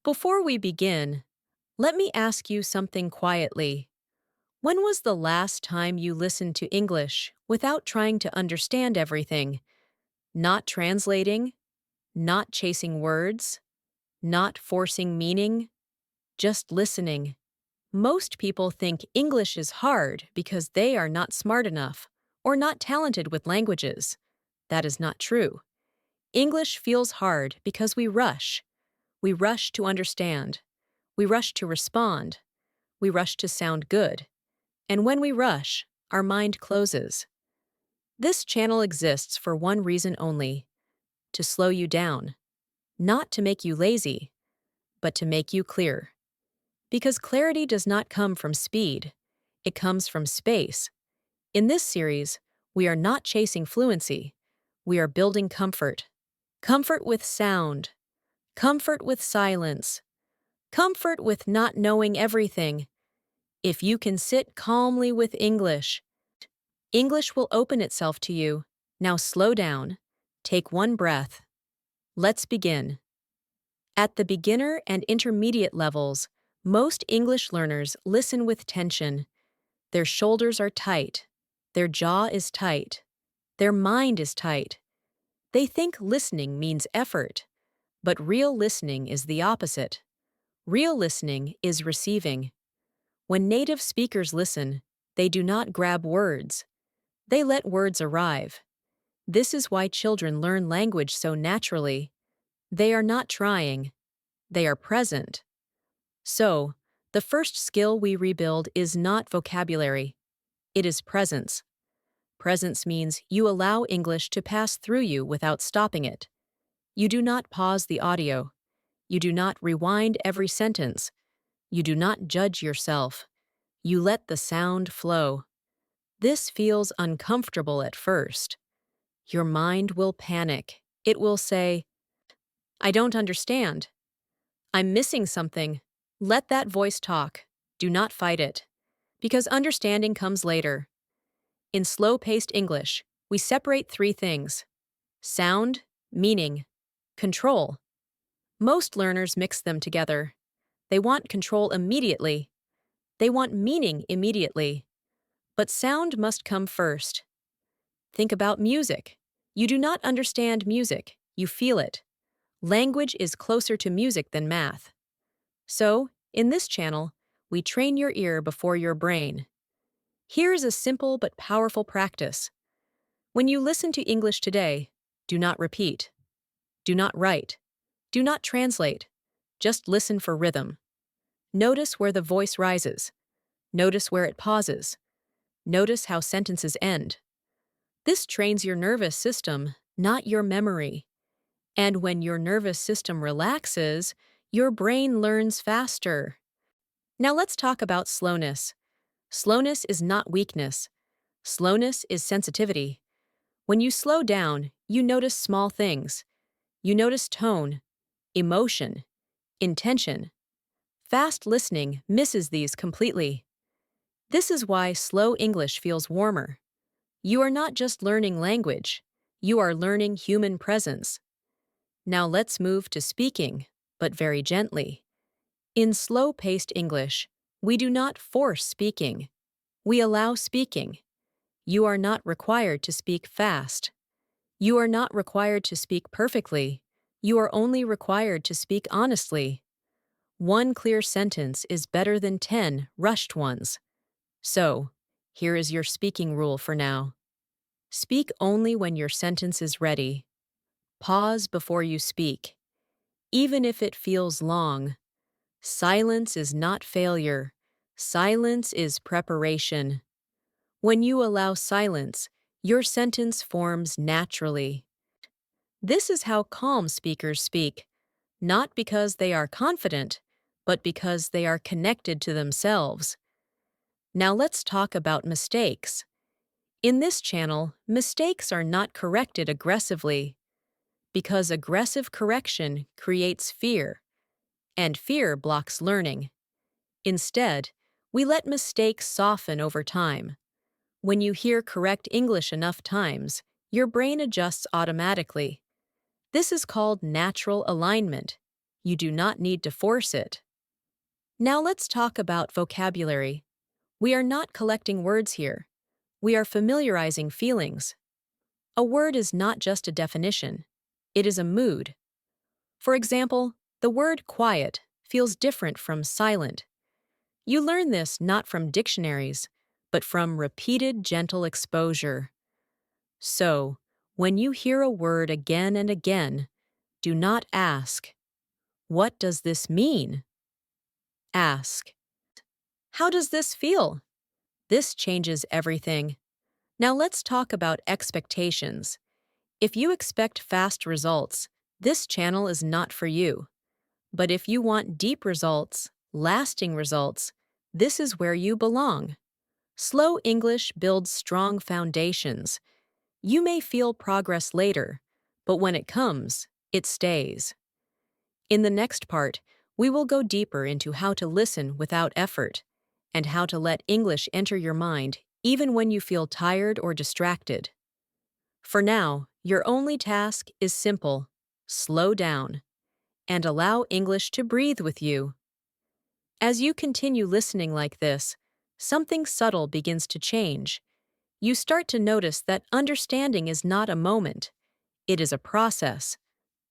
Before we begin, let me ask you something quietly. When was the last time you listened to English without trying to understand everything? Not translating, not chasing words, not forcing meaning, just listening. Most people think English is hard because they are not smart enough or not talented with languages. That is not true. English feels hard because we rush. We rush to understand. We rush to respond. We rush to sound good. And when we rush, our mind closes. This channel exists for one reason only: to slow you down. Not to make you lazy, but to make you clear. Because clarity does not come from speed, it comes from space. In this series, we are not chasing fluency. We are building comfort. Comfort with sound. Comfort with silence. Comfort with not knowing everything. If you can sit calmly with English, English will open itself to you. Now slow down. Take one breath. Let's begin. At the beginner and intermediate levels, most English learners listen with tension. Their shoulders are tight. Their jaw is tight. Their mind is tight. They think listening means effort, but real listening is the opposite. Real listening is receiving. When native speakers listen, they do not grab words. They let words arrive. This is why children learn language so naturally. They are not trying. They are present. So, the first skill we rebuild is not vocabulary. It is presence. Presence means you allow English to pass through you without stopping it. You do not pause the audio. You do not rewind every sentence. You do not judge yourself. You let the sound flow. This feels uncomfortable at first. Your mind will panic. It will say, "I don't understand. I'm missing something." Let that voice talk. Do not fight it. Because understanding comes later. In slow-paced English, we separate three things: sound, meaning, control. Most learners mix them together. They want control immediately. They want meaning immediately. But sound must come first. Think about music. You do not understand music. You feel it. Language is closer to music than math. So, in this channel, we train your ear before your brain. Here is a simple but powerful practice. When you listen to English today, do not repeat. Do not write. Do not translate. Just listen for rhythm. Notice where the voice rises. Notice where it pauses. Notice how sentences end. This trains your nervous system, not your memory. And when your nervous system relaxes, your brain learns faster. Now let's talk about slowness. Slowness is not weakness. Slowness is sensitivity. When you slow down, you notice small things. You notice tone, emotion, intention. Fast listening misses these completely. This is why slow English feels warmer. You are not just learning language. You are learning human presence. Now let's move to speaking, but very gently. In slow-paced English, we do not force speaking. We allow speaking. You are not required to speak fast. You are not required to speak perfectly. You are only required to speak honestly. One clear sentence is better than 10 rushed ones. So, here is your speaking rule for now. Speak only when your sentence is ready. Pause before you speak, even if it feels long. Silence is not failure. Silence is preparation. When you allow silence, your sentence forms naturally. This is how calm speakers speak, not because they are confident, but because they are connected to themselves. Now let's talk about mistakes. In this channel, mistakes are not corrected aggressively, because aggressive correction creates fear, and fear blocks learning. Instead, we let mistakes soften over time. When you hear correct English enough times, your brain adjusts automatically. This is called natural alignment. You do not need to force it. Now let's talk about vocabulary. We are not collecting words here. We are familiarizing feelings. A word is not just a definition. It is a mood. For example, the word quiet feels different from silent. You learn this not from dictionaries, but from repeated gentle exposure. So, when you hear a word again and again, do not ask, "What does this mean?" Ask, "How does this feel?" This changes everything. Now let's talk about expectations. If you expect fast results, this channel is not for you. But if you want deep results, lasting results, this is where you belong. Slow English builds strong foundations. You may feel progress later, but when it comes, it stays. In the next part, we will go deeper into how to listen without effort and how to let English enter your mind even when you feel tired or distracted. For now, your only task is simple: slow down and allow English to breathe with you. As you continue listening like this, something subtle begins to change. You start to notice that understanding is not a moment, it is a process.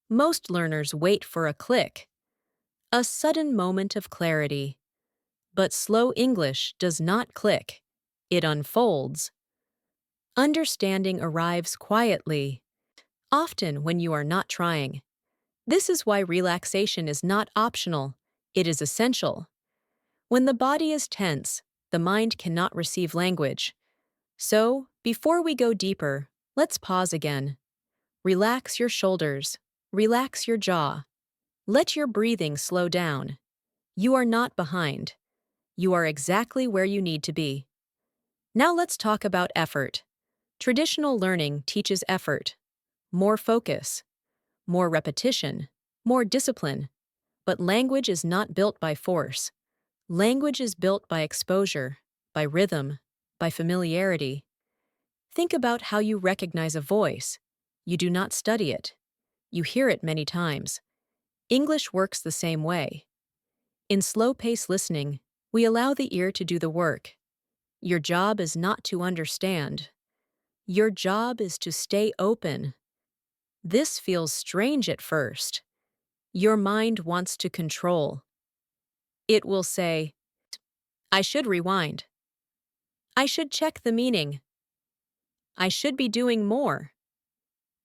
Most learners wait for a click, a sudden moment of clarity. But slow English does not click, it unfolds. Understanding arrives quietly, often when you are not trying. This is why relaxation is not optional, it is essential. When the body is tense, the mind cannot receive language. So, before we go deeper, let's pause again. Relax your shoulders, relax your jaw. Let your breathing slow down. You are not behind. You are exactly where you need to be. Now let's talk about effort. Traditional learning teaches effort, more focus, more repetition, more discipline. But language is not built by force. Language is built by exposure, by rhythm, by familiarity. Think about how you recognize a voice. You do not study it. You hear it many times. English works the same way. In slow-paced listening, we allow the ear to do the work. Your job is not to understand. Your job is to stay open. This feels strange at first. Your mind wants to control. It will say, "I should rewind. I should check the meaning. I should be doing more."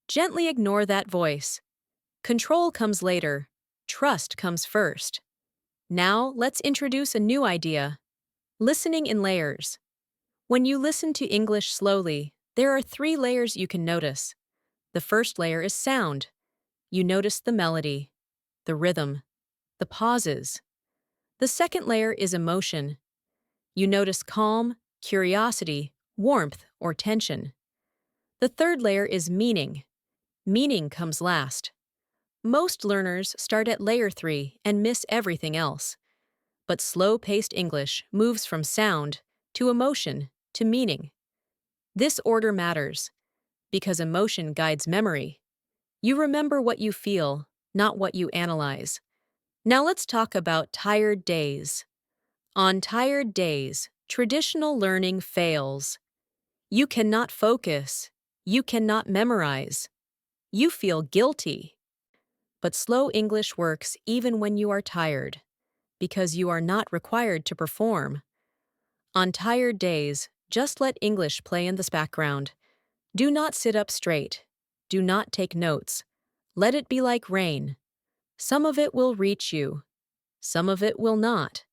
Gently ignore that voice. Control comes later. Trust comes first. Now, let's introduce a new idea: listening in layers. When you listen to English slowly, there are 3 layers you can notice. The first layer is sound. You notice the melody, the rhythm, the pauses. The second layer is emotion. You notice calm, curiosity, warmth, or tension. The third layer is meaning. Meaning comes last. Most learners start at layer 3 and miss everything else. But slow-paced English moves from sound to emotion to meaning. This order matters because emotion guides memory. You remember what you feel, not what you analyze. Now let's talk about tired days. On tired days, traditional learning fails. You cannot focus. You cannot memorize. You feel guilty. But slow English works even when you are tired, because you are not required to perform. On tired days, just let English play in the background. Do not sit up straight. Do not take notes. Let it be like rain. Some of it will reach you. Some of it will not.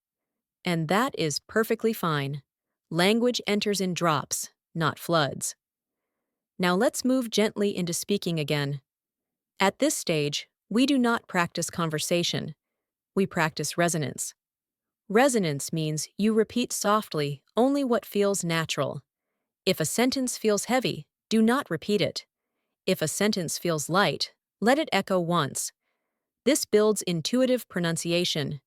And that is perfectly fine. Language enters in drops, not floods. Now let's move gently into speaking again. At this stage, we do not practice conversation. We practice resonance. Resonance means you repeat softly only what feels natural. If a sentence feels heavy, do not repeat it. If a sentence feels light, let it echo once. This builds intuitive pronunciation.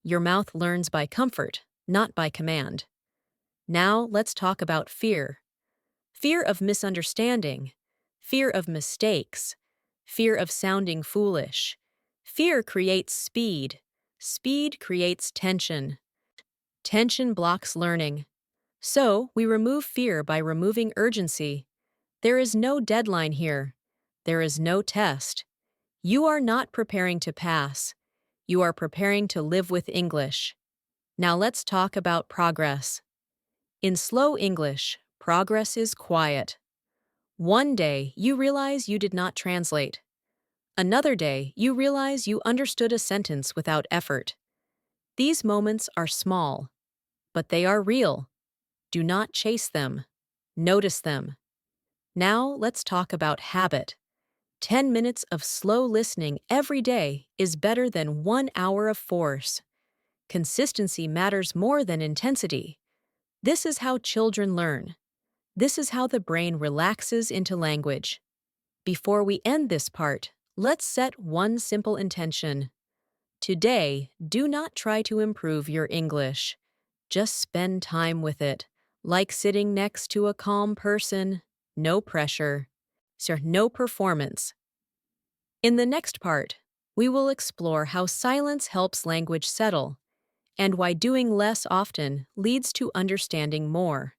Your mouth learns by comfort, not by command. Now let's talk about fear. Fear of misunderstanding, fear of mistakes, fear of sounding foolish. Fear creates speed. Speed creates tension. Tension blocks learning. So, we remove fear by removing urgency. There is no deadline here. There is no test. You are not preparing to pass. You are preparing to live with English. Now let's talk about progress. In slow English, progress is quiet. One day, you realize you did not translate. Another day, you realize you understood a sentence without effort. These moments are small, but they are real. Do not chase them. Notice them. Now let's talk about habit. 10 minutes of slow listening every day is better than 1 hour of force. Consistency matters more than intensity. This is how children learn. This is how the brain relaxes into language. Before we end this part, let's set one simple intention. Today, do not try to improve your English. Just spend time with it, like sitting next to a calm person. No pressure. So, no performance. In the next part, we will explore how silence helps language settle and why doing less often leads to understanding more.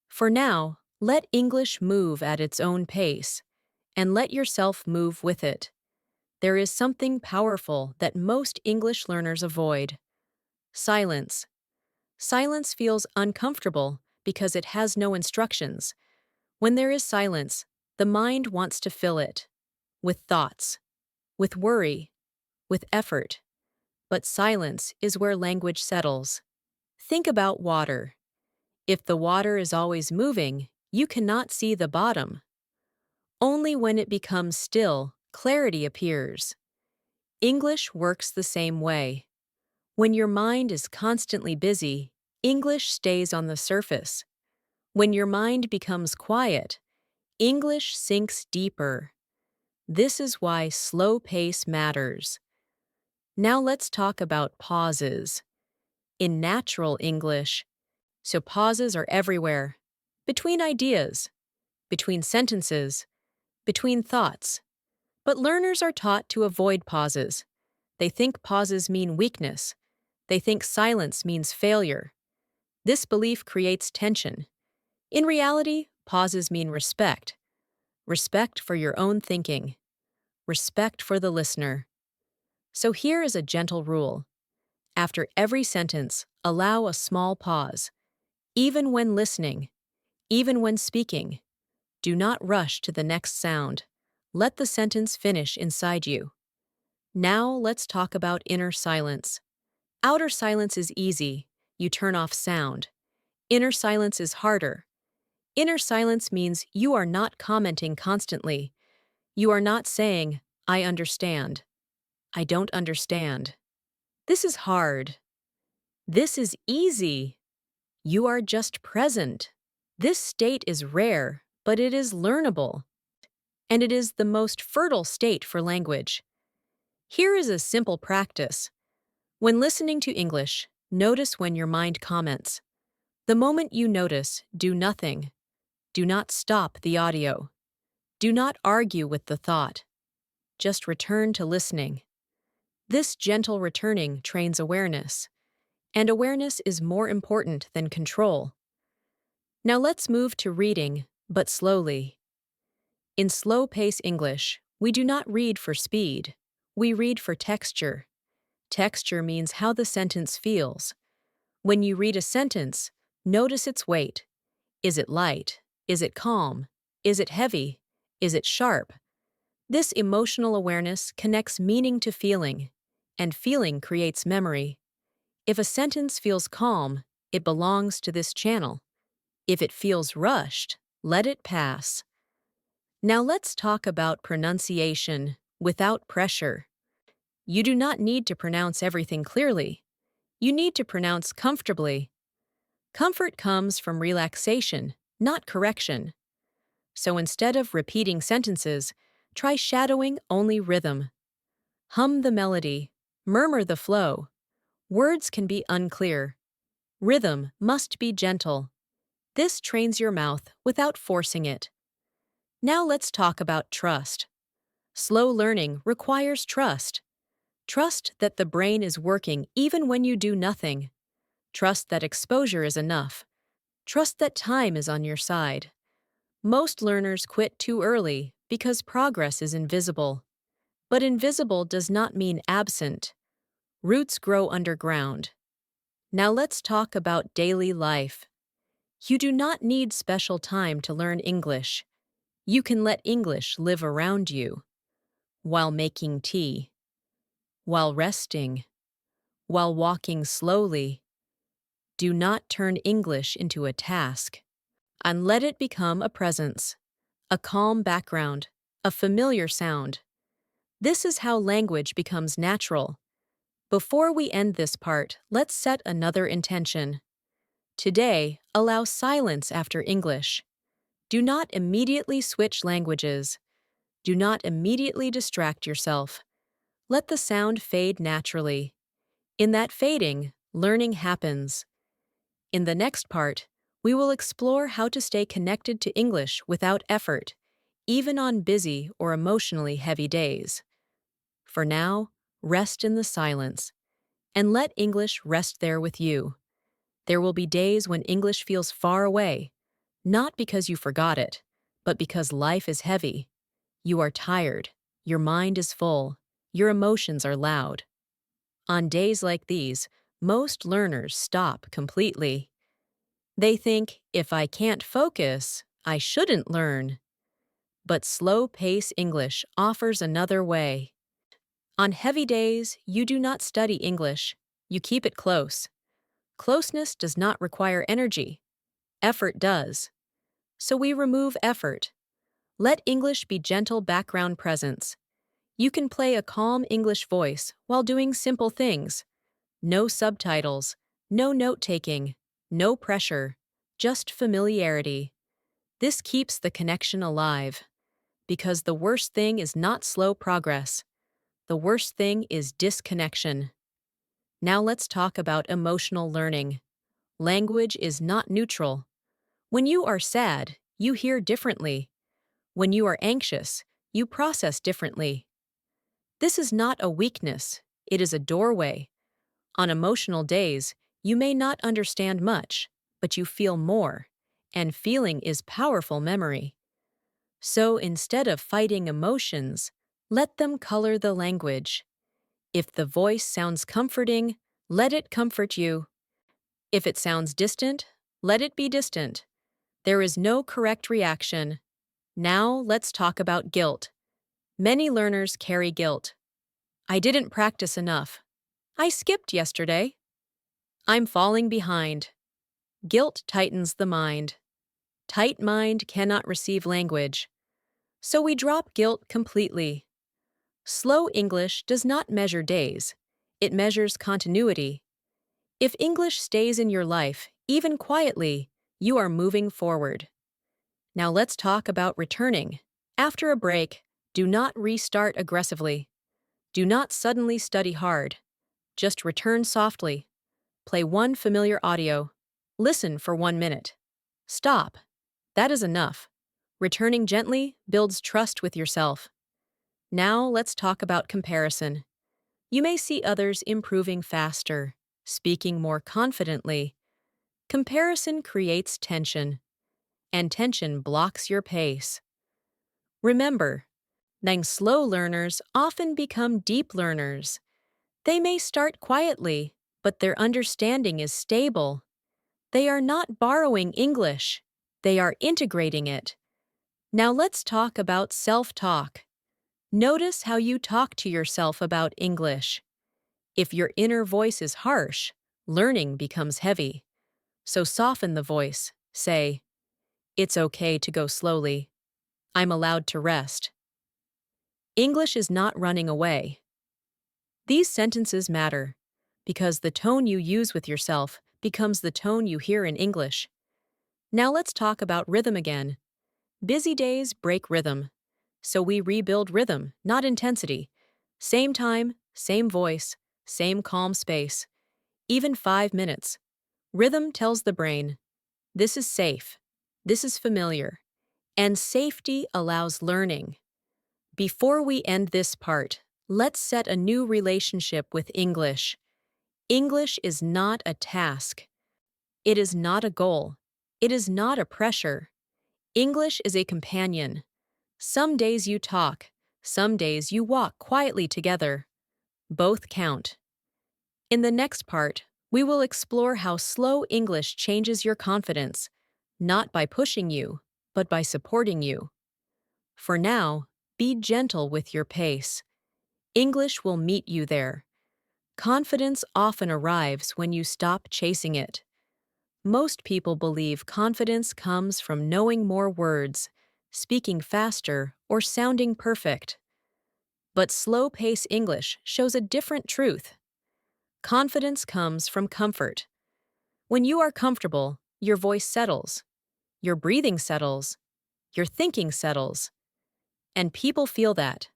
For now, let English move at its own pace, and let yourself move with it. There is something powerful that most English learners avoid: silence. Silence feels uncomfortable because it has no instructions. When there is silence, the mind wants to fill it with thoughts, with worry, with effort. But silence is where language settles. Think about water. If the water is always moving, you cannot see the bottom. Only when it becomes still, clarity appears. English works the same way. When your mind is constantly busy, English stays on the surface. When your mind becomes quiet, English sinks deeper. This is why slow pace matters. Now let's talk about pauses. In natural English, so pauses are everywhere. Between ideas, between sentences, between thoughts. But learners are taught to avoid pauses. They think pauses mean weakness. They think silence means failure. This belief creates tension. In reality, pauses mean respect. Respect for your own thinking. Respect for the listener. So here is a gentle rule. After every sentence, allow a small pause. Even when listening, even when speaking, do not rush to the next sound. Let the sentence finish inside you. Now let's talk about inner silence. Outer silence is easy. You turn off sound. Inner silence is harder. Inner silence means you are not commenting constantly. You are not saying, "I understand." "I don't understand." "This is hard." "This is easy." You are just present. This state is rare, but it is learnable. And it is the most fertile state for language. Here is a simple practice. When listening to English, notice when your mind comments. The moment you notice, do nothing. Do not stop the audio. Do not argue with the thought. Just return to listening. This gentle returning trains awareness, and awareness is more important than control. Now let's move to reading, but slowly. In slow-pace English, we do not read for speed. We read for texture. Texture means how the sentence feels. When you read a sentence, notice its weight. Is it light? Is it calm? Is it heavy? Is it sharp? This emotional awareness connects meaning to feeling, and feeling creates memory. If a sentence feels calm, it belongs to this channel. If it feels rushed, let it pass. Now let's talk about pronunciation without pressure. You do not need to pronounce everything clearly. You need to pronounce comfortably. Comfort comes from relaxation, not correction. So instead of repeating sentences, try shadowing only rhythm. Hum the melody, murmur the flow. Words can be unclear. Rhythm must be gentle. This trains your mouth without forcing it. Now let's talk about trust. Slow learning requires trust. Trust that the brain is working even when you do nothing. Trust that exposure is enough. Trust that time is on your side. Most learners quit too early because progress is invisible. But invisible does not mean absent. Roots grow underground. Now let's talk about daily life. You do not need special time to learn English. You can let English live around you. While making tea, while resting, while walking slowly. Do not turn English into a task, and let it become a presence, a calm background, a familiar sound. This is how language becomes natural. Before we end this part, let's set another intention. Today, allow silence after English. Do not immediately switch languages. Do not immediately distract yourself. Let the sound fade naturally. In that fading, learning happens. In the next part, we will explore how to stay connected to English without effort, even on busy or emotionally heavy days. For now, rest in the silence, and let English rest there with you. There will be days when English feels far away, not because you forgot it, but because life is heavy. You are tired, your mind is full, your emotions are loud. On days like these, most learners stop completely. They think, if I can't focus, I shouldn't learn. But slow-pace English offers another way. On heavy days, you do not study English. You keep it close. Closeness does not require energy. Effort does. So we remove effort. Let English be gentle background presence. You can play a calm English voice while doing simple things. No subtitles, no note-taking, no pressure, just familiarity. This keeps the connection alive. Because the worst thing is not slow progress. The worst thing is disconnection. Now let's talk about emotional learning. Language is not neutral. When you are sad, you hear differently. When you are anxious, you process differently. This is not a weakness, it is a doorway. On emotional days, you may not understand much, but you feel more, and feeling is powerful memory. So instead of fighting emotions, let them color the language. If the voice sounds comforting, let it comfort you. If it sounds distant, let it be distant. There is no correct reaction. Now let's talk about guilt. Many learners carry guilt. I didn't practice enough. I skipped yesterday. I'm falling behind. Guilt tightens the mind. Tight mind cannot receive language. So we drop guilt completely. Slow English does not measure days. It measures continuity. If English stays in your life, even quietly, you are moving forward. Now let's talk about returning. After a break, do not restart aggressively. Do not suddenly study hard. Just return softly. Play one familiar audio. Listen for 1 minute. Stop. That is enough. Returning gently builds trust with yourself. Now let's talk about comparison. You may see others improving faster, speaking more confidently. Comparison creates tension, and tension blocks your pace. Remember, slow learners often become deep learners. They may start quietly, but their understanding is stable. They are not borrowing English. They are integrating it. Now let's talk about self-talk. Notice how you talk to yourself about English. If your inner voice is harsh, learning becomes heavy. So soften the voice. Say, it's okay to go slowly. I'm allowed to rest. English is not running away. These sentences matter because the tone you use with yourself becomes the tone you hear in English. Now let's talk about rhythm again. Busy days break rhythm. So we rebuild rhythm, not intensity. Same time, same voice, same calm space. Even 5 minutes. Rhythm tells the brain, this is safe, this is familiar, and safety allows learning. Before we end this part, Let's set a new relationship with English. English is not a task. It is not a goal. It is not a pressure. English is a companion. Some days you talk, some days you walk quietly together. Both count. In the next part, we will explore how slow English changes your confidence, not by pushing you, but by supporting you. For now, be gentle with your pace. English will meet you there. Confidence often arrives when you stop chasing it. Most people believe confidence comes from knowing more words, speaking faster, or sounding perfect. But slow-pace English shows a different truth. Confidence comes from comfort. When you are comfortable, your voice settles, your breathing settles, your thinking settles, and people feel that.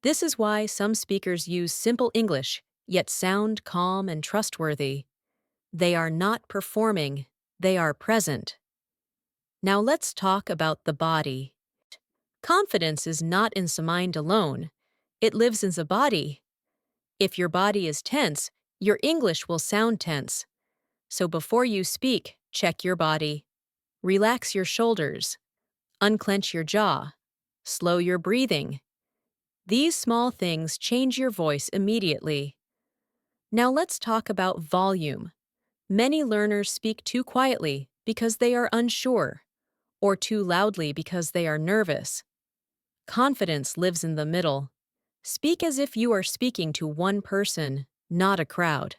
This is why some speakers use simple English, yet sound calm and trustworthy. They are not performing, they are present. Now let's talk about the body. Confidence is not in the mind alone, it lives in the body. If your body is tense, your English will sound tense. So before you speak, check your body. Relax your shoulders. Unclench your jaw. Slow your breathing. These small things change your voice immediately. Now let's talk about volume. Many learners speak too quietly because they are unsure, or too loudly because they are nervous. Confidence lives in the middle. Speak as if you are speaking to one person, not a crowd.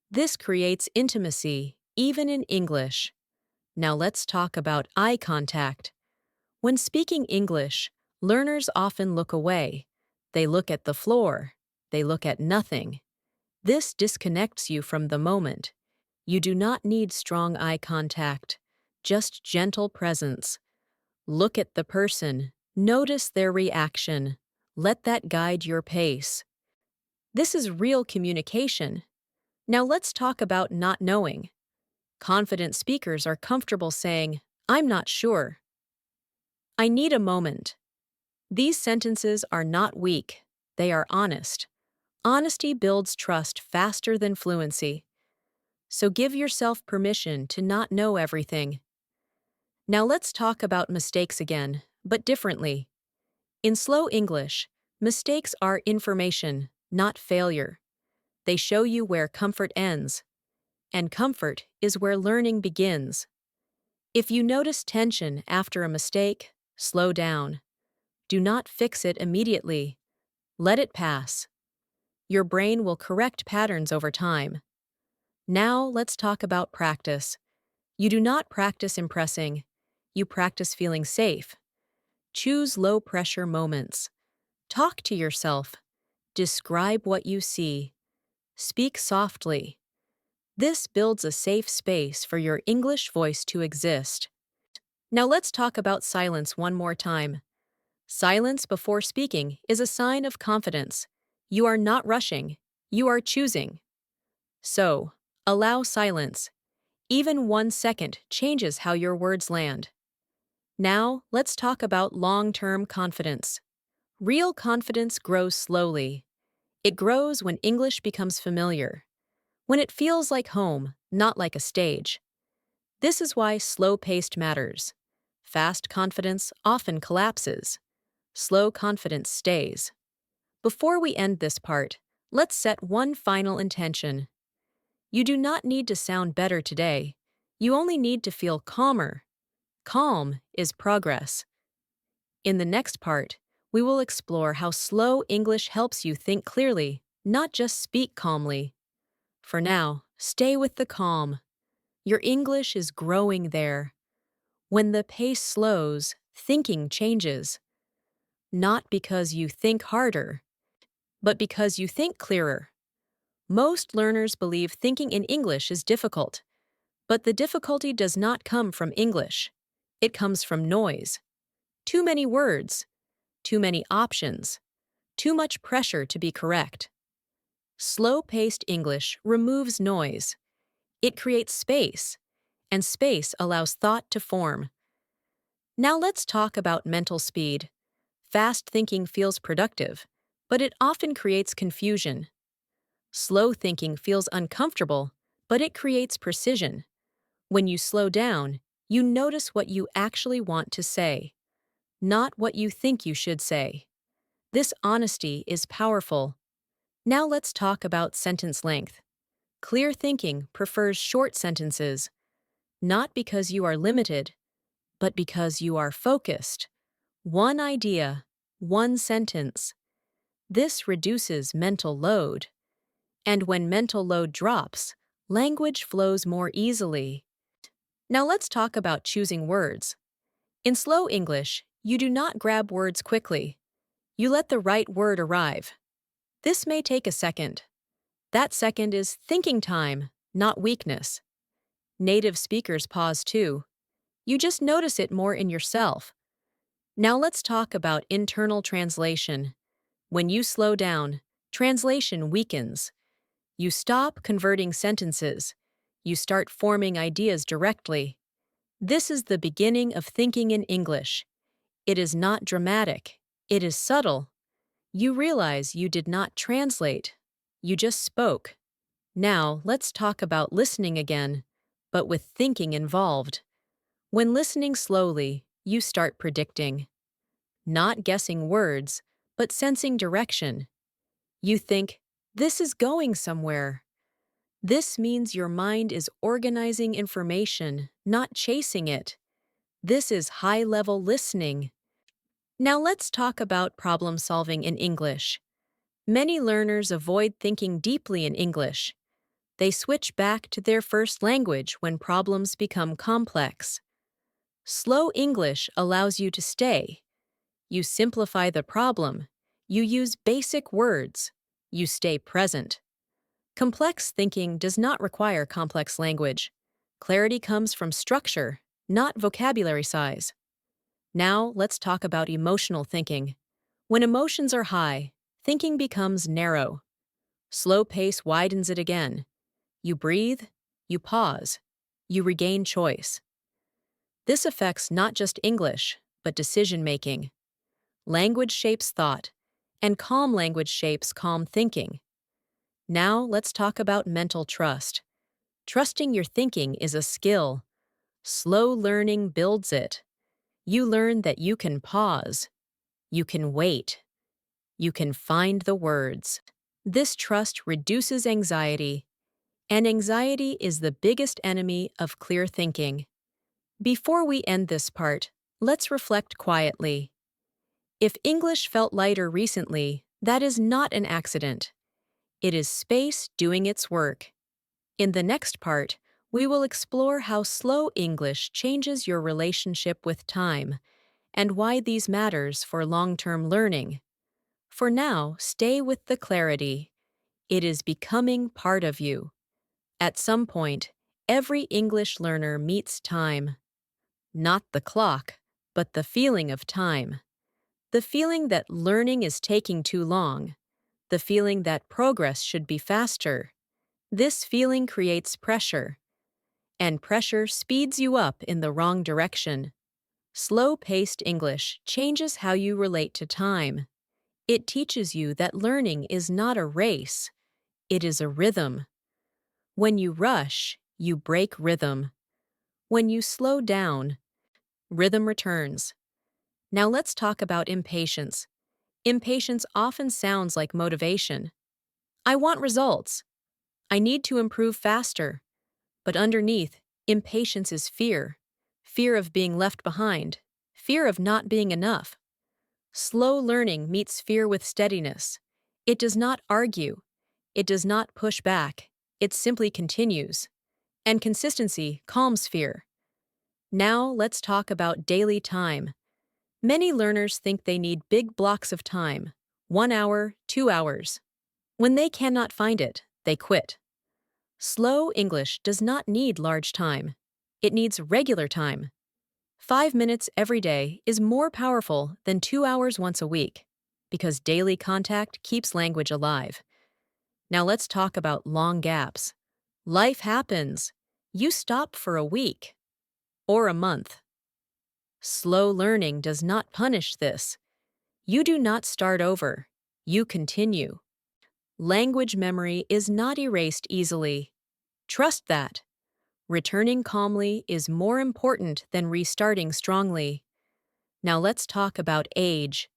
This creates intimacy, even in English. Now let's talk about eye contact. When speaking English, learners often look away. They look at the floor. They look at nothing. This disconnects you from the moment. You do not need strong eye contact, just gentle presence. Look at the person. Notice their reaction. Let that guide your pace. This is real communication. Now let's talk about not knowing. Confident speakers are comfortable saying, "I'm not sure. I need a moment." These sentences are not weak. They are honest. Honesty builds trust faster than fluency. So give yourself permission to not know everything. Now let's talk about mistakes again, but differently. In slow English, mistakes are information, not failure. They show you where comfort ends, and comfort is where learning begins. If you notice tension after a mistake, slow down. Do not fix it immediately. Let it pass. Your brain will correct patterns over time. Now let's talk about practice. You do not practice impressing. You practice feeling safe. Choose low-pressure moments. Talk to yourself. Describe what you see. Speak softly. This builds a safe space for your English voice to exist. Now let's talk about silence one more time. Silence before speaking is a sign of confidence. You are not rushing. You are choosing. So, allow silence. Even 1 second changes how your words land. Now, let's talk about long-term confidence. Real confidence grows slowly. It grows when English becomes familiar, when it feels like home, not like a stage. This is why slow-paced matters. Fast confidence often collapses. Slow confidence stays. Before we end this part, let's set one final intention. You do not need to sound better today. You only need to feel calmer. Calm is progress. In the next part, we will explore how slow English helps you think clearly, not just speak calmly. For now, stay with the calm. Your English is growing there. When the pace slows, thinking changes. Not because you think harder, but because you think clearer. Most learners believe thinking in English is difficult, but the difficulty does not come from English. It comes from noise. Too many words, too many options, too much pressure to be correct. Slow-paced English removes noise. It creates space, and space allows thought to form. Now let's talk about mental speed. Fast thinking feels productive, but it often creates confusion. Slow thinking feels uncomfortable, but it creates precision. When you slow down, you notice what you actually want to say, not what you think you should say. This honesty is powerful. Now let's talk about sentence length. Clear thinking prefers short sentences, not because you are limited, but because you are focused. One idea, one sentence. This reduces mental load. And when mental load drops, language flows more easily. Now let's talk about choosing words. In slow English, you do not grab words quickly. You let the right word arrive. This may take a second. That second is thinking time, not weakness. Native speakers pause too. You just notice it more in yourself. Now let's talk about internal translation. When you slow down, translation weakens. You stop converting sentences. You start forming ideas directly. This is the beginning of thinking in English. It is not dramatic. It is subtle. You realize you did not translate. You just spoke. Now, let's talk about listening again, but with thinking involved. When listening slowly, you start predicting. Not guessing words, but sensing direction. You think, this is going somewhere. This means your mind is organizing information, not chasing it. This is high-level listening. Now let's talk about problem solving in English. Many learners avoid thinking deeply in English. They switch back to their first language when problems become complex. Slow English allows you to stay. You simplify the problem. You use basic words. You stay present. Complex thinking does not require complex language. Clarity comes from structure, not vocabulary size. Now, let's talk about emotional thinking. When emotions are high, thinking becomes narrow. Slow pace widens it again. You breathe, you pause, you regain choice. This affects not just English, but decision-making. Language shapes thought, and calm language shapes calm thinking. Now, let's talk about mental trust. Trusting your thinking is a skill. Slow learning builds it. You learn that you can pause. You can wait. You can find the words. This trust reduces anxiety, and anxiety is the biggest enemy of clear thinking. Before we end this part, let's reflect quietly. If English felt lighter recently, that is not an accident. It is space doing its work. In the next part, we will explore how slow English changes your relationship with time and why these matters for long-term learning. For now, stay with the clarity. It is becoming part of you. At some point, every English learner meets time. Not the clock, but the feeling of time. The feeling that learning is taking too long. The feeling that progress should be faster. This feeling creates pressure, and pressure speeds you up in the wrong direction. Slow-paced English changes how you relate to time. It teaches you that learning is not a race. It is a rhythm. When you rush, you break rhythm. When you slow down, rhythm returns. Now let's talk about impatience. Impatience often sounds like motivation. I want results. I need to improve faster. But underneath, impatience is fear. Fear of being left behind. Fear of not being enough. Slow learning meets fear with steadiness. It does not argue. It does not push back. It simply continues. And consistency calms fear. Now let's talk about daily time. Many learners think they need big blocks of time, 1 hour, 2 hours. When they cannot find it, they quit. Slow English does not need large time. It needs regular time. 5 minutes every day is more powerful than 2 hours once a week, because daily contact keeps language alive. Now let's talk about long gaps. Life happens. You stop for a week or a month. Slow learning does not punish this. You do not start over. You continue. Language memory is not erased easily. Trust that. Returning calmly is more important than restarting strongly. Now let's talk about age.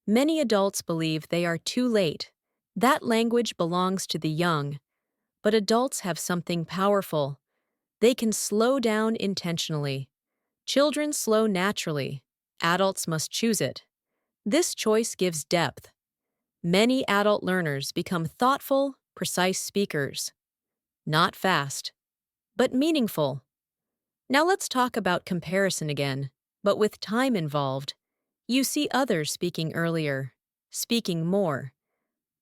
Many adults believe they are too late. That language belongs to the young. But adults have something powerful. They can slow down intentionally. Children slow naturally. Adults must choose it. This choice gives depth. Many adult learners become thoughtful, precise speakers. Not fast, but meaningful. Now let's talk about comparison again, but with time involved. You see others speaking earlier, speaking more,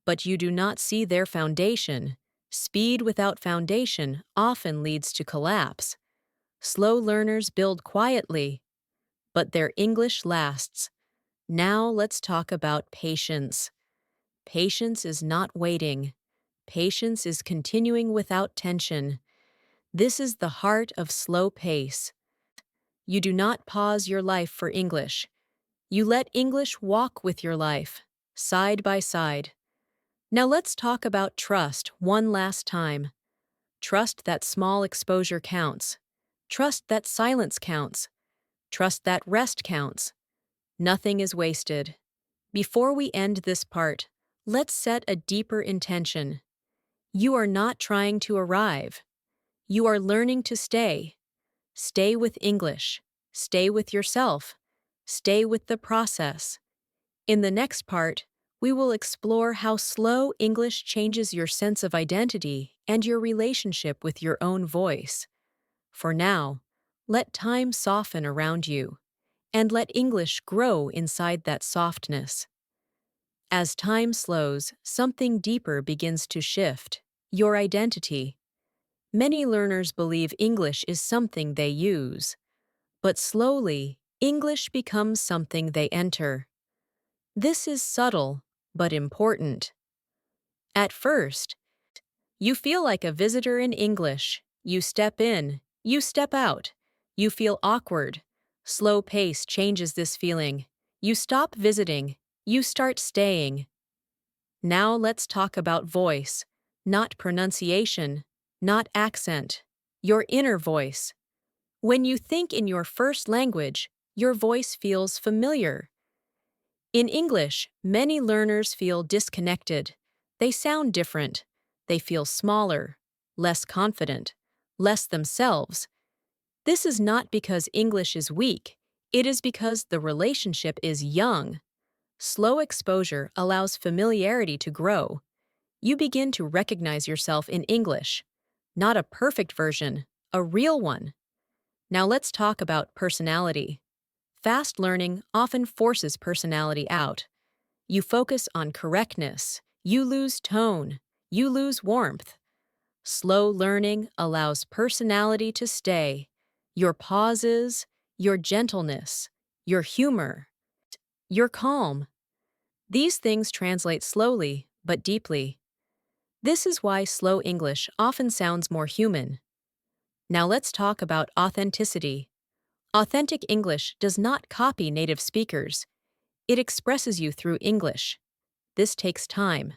but you do not see their foundation. Speed without foundation often leads to collapse. Slow learners build quietly, but their English lasts. Now let's talk about patience. Patience is not waiting. Patience is continuing without tension. This is the heart of slow pace. You do not pause your life for English. You let English walk with your life, side by side. Now let's talk about trust one last time. Trust that small exposure counts. Trust that silence counts. Trust that rest counts. Nothing is wasted. Before we end this part, let's set a deeper intention. You are not trying to arrive. You are learning to stay. Stay with English. Stay with yourself. Stay with the process. In the next part, we will explore how slow English changes your sense of identity and your relationship with your own voice. For now, let time soften around you, and let English grow inside that softness. As time slows, something deeper begins to shift: your identity. Many learners believe English is something they use, but slowly, English becomes something they enter. This is subtle, but important. At first, you feel like a visitor in English. You step in, you step out. You feel awkward. Slow pace changes this feeling. You stop visiting, you start staying. Now let's talk about voice, not pronunciation, not accent, your inner voice. When you think in your first language, your voice feels familiar. In English, many learners feel disconnected. They sound different. They feel smaller, less confident, less themselves. This is not because English is weak. It is because the relationship is young. Slow exposure allows familiarity to grow. You begin to recognize yourself in English. Not a perfect version, a real one. Now let's talk about personality. Fast learning often forces personality out. You focus on correctness. You lose tone. You lose warmth. Slow learning allows personality to stay. Your pauses, your gentleness, your humor, your calm. These things translate slowly but deeply. This is why slow English often sounds more human. Now let's talk about authenticity. Authentic English does not copy native speakers. It expresses you through English. This takes time.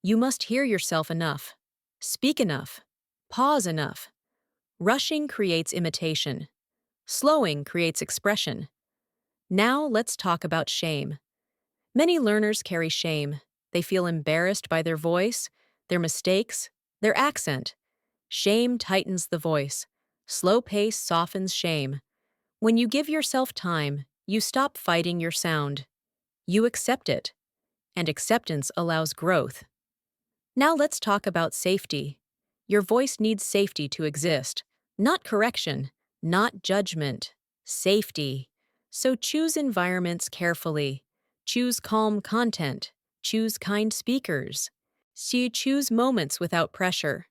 You must hear yourself enough, speak enough, pause enough. Rushing creates imitation. Slowing creates expression. Now let's talk about shame. Many learners carry shame. They feel embarrassed by their voice, their mistakes, their accent. Shame tightens the voice. Slow pace softens shame. When you give yourself time, you stop fighting your sound. You accept it, and acceptance allows growth. Now let's talk about safety. Your voice needs safety to exist, not correction, not judgment, safety. So choose environments carefully. Choose calm content. Choose kind speakers. Choose moments without pressure.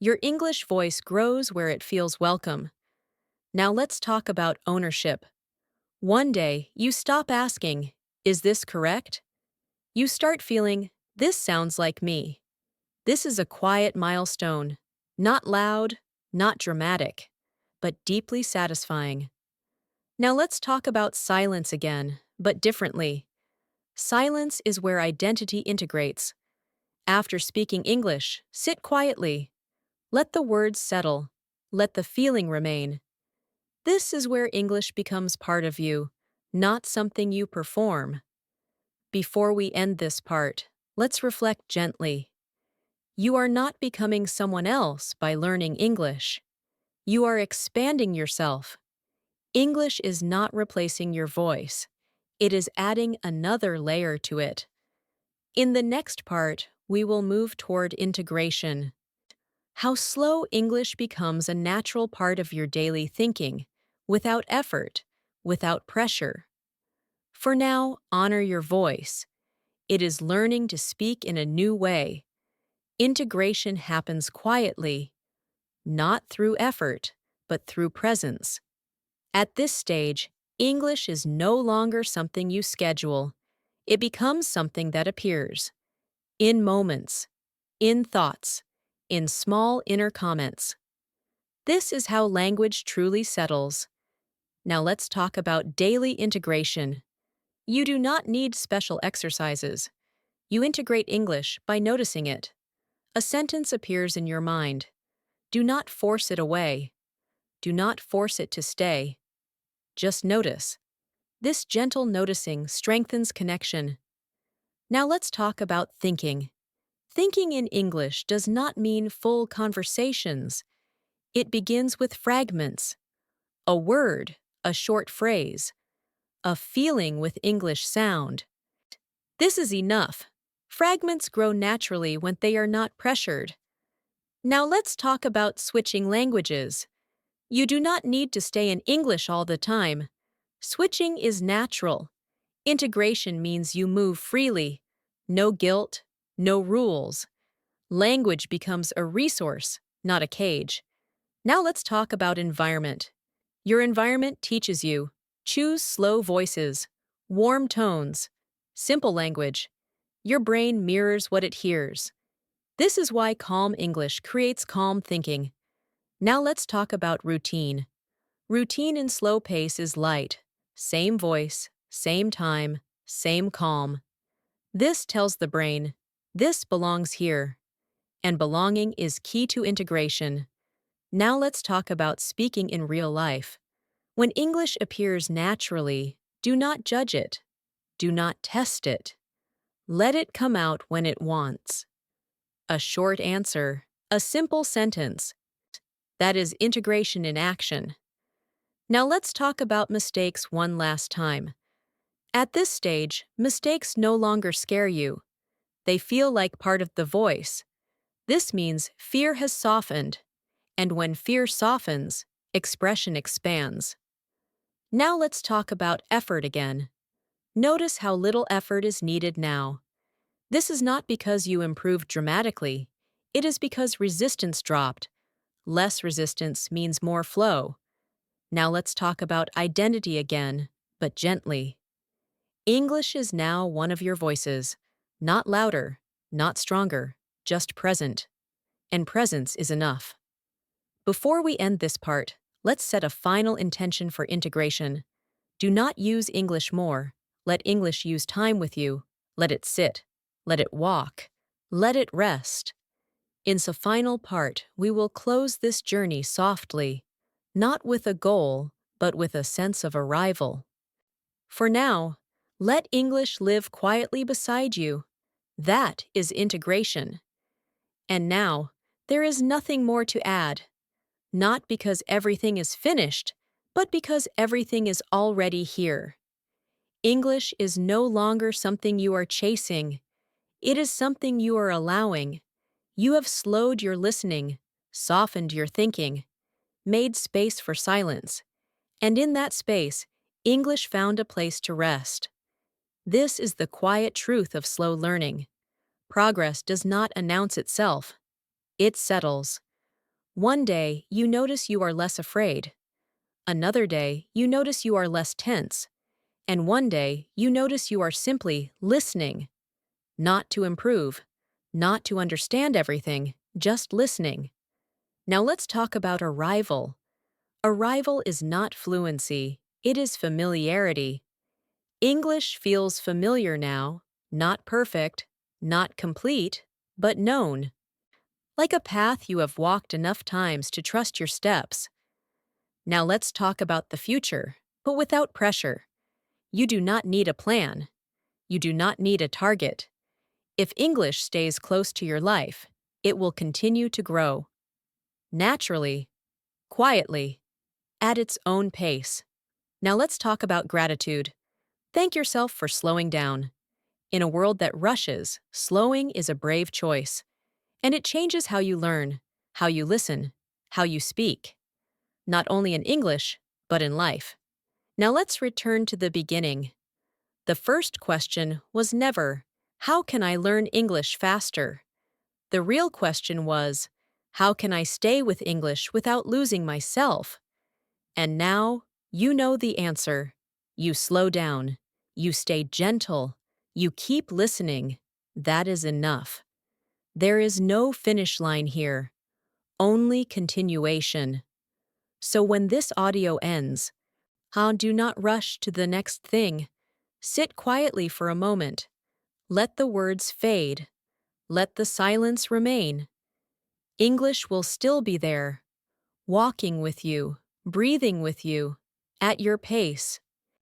Your English voice grows where it feels welcome. Now let's talk about ownership. One day, you stop asking, "Is this correct?" You start feeling, "This sounds like me." This is a quiet milestone, not loud, not dramatic, but deeply satisfying. Now let's talk about silence again, but differently. Silence is where identity integrates. After speaking English, sit quietly. Let the words settle. Let the feeling remain. This is where English becomes part of you, not something you perform. Before we end this part, let's reflect gently. You are not becoming someone else by learning English. You are expanding yourself. English is not replacing your voice. It is adding another layer to it. In the next part, we will move toward integration. How slow English becomes a natural part of your daily thinking, without effort, without pressure. For now, honor your voice. It is learning to speak in a new way. Integration happens quietly, not through effort, but through presence. At this stage, English is no longer something you schedule. It becomes something that appears in moments, in thoughts, in small inner comments. This is how language truly settles. Now let's talk about daily integration. You do not need special exercises. You integrate English by noticing it. A sentence appears in your mind. Do not force it away. Do not force it to stay. Just notice. This gentle noticing strengthens connection. Now let's talk about thinking. Thinking in English does not mean full conversations. It begins with fragments. A word, a short phrase, a feeling with English sound. This is enough. Fragments grow naturally when they are not pressured. Now let's talk about switching languages. You do not need to stay in English all the time. Switching is natural. Integration means you move freely. No guilt, no rules. Language becomes a resource, not a cage. Now let's talk about environment. Your environment teaches you. Choose slow voices, warm tones, simple language. Your brain mirrors what it hears. This is why calm English creates calm thinking. Now let's talk about routine. Routine in slow pace is light. Same voice, same time, same calm. This tells the brain, this belongs here. And belonging is key to integration. Now let's talk about speaking in real life. When English appears naturally, do not judge it. Do not test it. Let it come out when it wants. A short answer, a simple sentence. That is integration in action. Now let's talk about mistakes one last time. At this stage, mistakes no longer scare you. They feel like part of the voice. This means fear has softened. And when fear softens, expression expands. Now let's talk about effort again. Notice how little effort is needed now. This is not because you improved dramatically. It is because resistance dropped. Less resistance means more flow. Now let's talk about identity again, but gently. English is now one of your voices. Not louder, not stronger, just present. And presence is enough. Before we end this part, let's set a final intention for integration. Do not use English more. Let English use time with you. Let it sit. Let it walk. Let it rest. In the final part, we will close this journey softly, not with a goal, but with a sense of arrival. For now, let English live quietly beside you. That is integration. And now, there is nothing more to add. Not because everything is finished, but because everything is already here. English is no longer something you are chasing. It is something you are allowing. You have slowed your listening, softened your thinking, made space for silence. And in that space, English found a place to rest. This is the quiet truth of slow learning. Progress does not announce itself. It settles. One day, you notice you are less afraid. Another day, you notice you are less tense. And one day, you notice you are simply listening. Not to improve, not to understand everything, just listening. Now let's talk about arrival. Arrival is not fluency, it is familiarity. English feels familiar now, not perfect, not complete, but known. Like a path you have walked enough times to trust your steps. Now let's talk about the future, but without pressure. You do not need a plan. You do not need a target. If English stays close to your life, it will continue to grow. Naturally, quietly, at its own pace. Now let's talk about gratitude. Thank yourself for slowing down. In a world that rushes, slowing is a brave choice. And it changes how you learn, how you listen, how you speak. Not only in English, but in life. Now let's return to the beginning. The first question was never, how can I learn English faster? The real question was, how can I stay with English without losing myself? And now, you know the answer. You slow down. You stay gentle. You keep listening. That is enough. There is no finish line here, only continuation. So when this audio ends, do not rush to the next thing. Sit quietly for a moment. Let the words fade. Let the silence remain. English will still be there, walking with you, breathing with you, at your pace.